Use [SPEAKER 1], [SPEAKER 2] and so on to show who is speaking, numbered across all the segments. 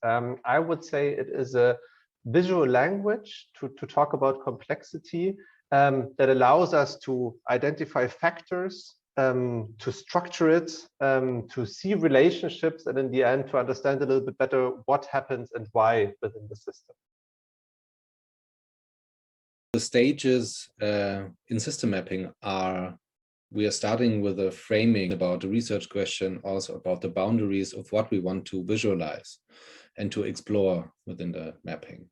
[SPEAKER 1] I would say it is a visual language to talk about complexity that allows us to identify factors, to structure it, to see relationships, and in the end, to understand a little bit better what happens and why within the system.
[SPEAKER 2] The stages in system mapping are, we are starting with a framing about the research question, also about the boundaries of what we want to visualize and to explore within the mapping.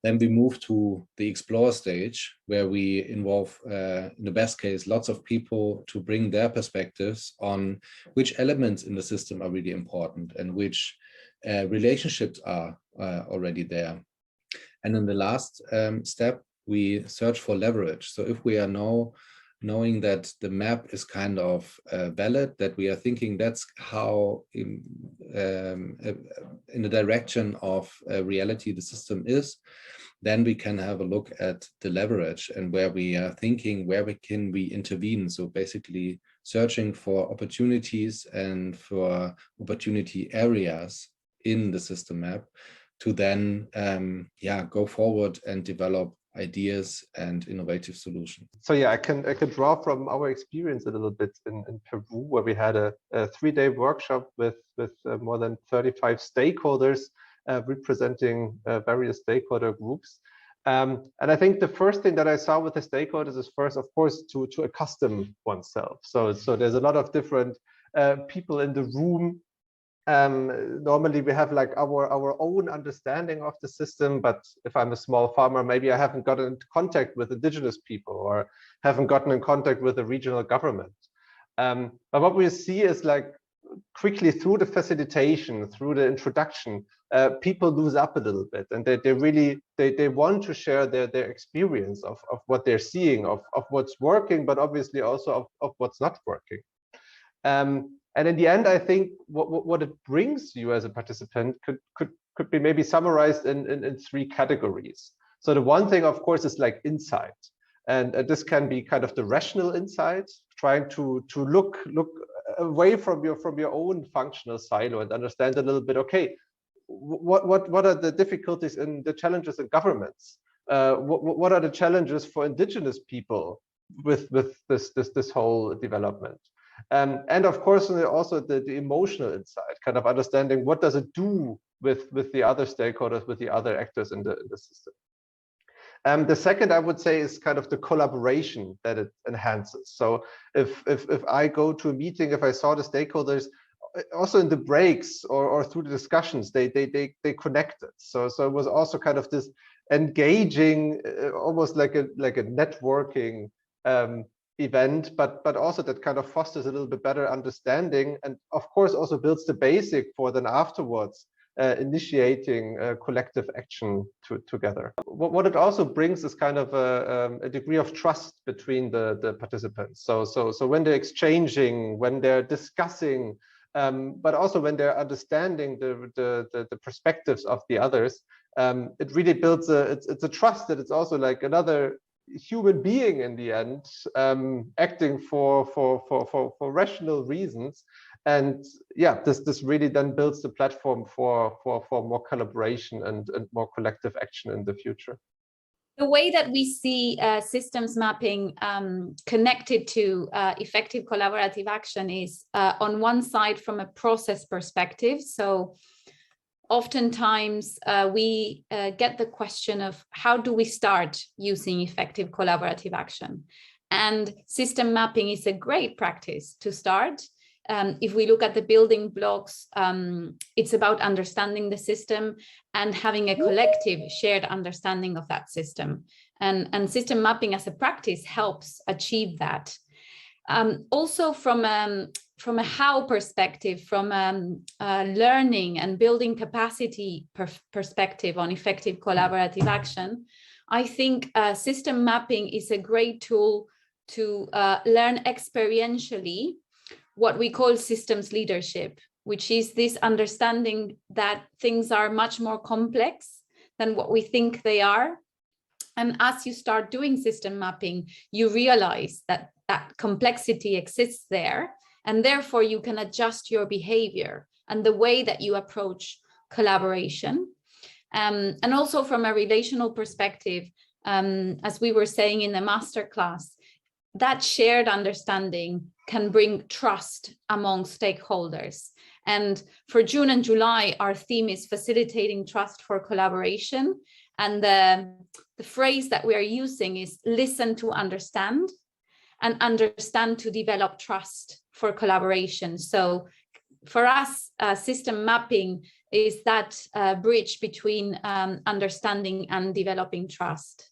[SPEAKER 2] Then we move to the explore stage, where we involve, in the best case, lots of people to bring their perspectives on which elements in the system are really important and which relationships are already there. And in the last step, we search for leverage. So if we are now knowing that the map is kind of valid, that we are thinking that's how in the direction of reality the system is, then we can have a look at the leverage and where we are thinking, where we can intervene. So basically searching for opportunities and for opportunity areas in the system map to then go forward and develop ideas and innovative solutions.
[SPEAKER 1] So yeah, I can draw from our experience a little bit in Peru, where we had a 3-day workshop with more than 35 stakeholders representing various stakeholder groups. And I think the first thing that I saw with the stakeholders is first, of course, to accustom oneself. So there's a lot of different people in the room. Normally we have like our own understanding of the system, but if I'm a small farmer, maybe I haven't gotten into contact with indigenous people or haven't gotten in contact with the regional government. But what we see is like quickly through the facilitation, through the introduction, people lose up a little bit, and they really want to share their experience of what they're seeing, of what's working, but obviously also of what's not working. And in the end, I think what it brings you as a participant could be maybe summarized in 3 categories. So the one thing, of course, is like insight, and this can be kind of the rational insight, trying to look away from your own functional silo and understand a little bit. Okay, what are the difficulties and the challenges in governments? What are the challenges for indigenous people with this whole development? And of course, also the emotional insight, kind of understanding what does it do with the other stakeholders, with the other actors in the system. The second, I would say, is kind of the collaboration that it enhances. So if I go to a meeting, if I saw the stakeholders, also in the breaks or through the discussions, they connected. So it was also kind of this engaging, almost like a networking event, but also that kind of fosters a little bit better understanding, and of course also builds the basic for then afterwards initiating collective action together. What it also brings is kind of a degree of trust between the participants. So when they're exchanging, when they're discussing, but also when they're understanding the perspectives of the others, it really builds it's a trust that it's also like another human being in the end, acting for rational reasons. And yeah, this really then builds the platform for more collaboration and more collective action in the future.
[SPEAKER 3] The way that we see systems mapping connected to effective collaborative action is on one side from a process perspective. So oftentimes we get the question of how do we start using effective collaborative action? And system mapping is a great practice to start. If we look at the building blocks, it's about understanding the system and having a collective shared understanding of that system. And system mapping as a practice helps achieve that. Also from a how perspective, from a learning and building capacity perspective on effective collaborative action, I think system mapping is a great tool to learn experientially what we call systems leadership, which is this understanding that things are much more complex than what we think they are. And as you start doing system mapping, you realize that that complexity exists there, and therefore you can adjust your behavior and the way that you approach collaboration. And also from a relational perspective, as we were saying in the masterclass, that shared understanding can bring trust among stakeholders. And for June and July, our theme is facilitating trust for collaboration. And the phrase that we are using is listen to understand, and understand to develop trust for collaboration. So for us, system mapping is that bridge between understanding and developing trust.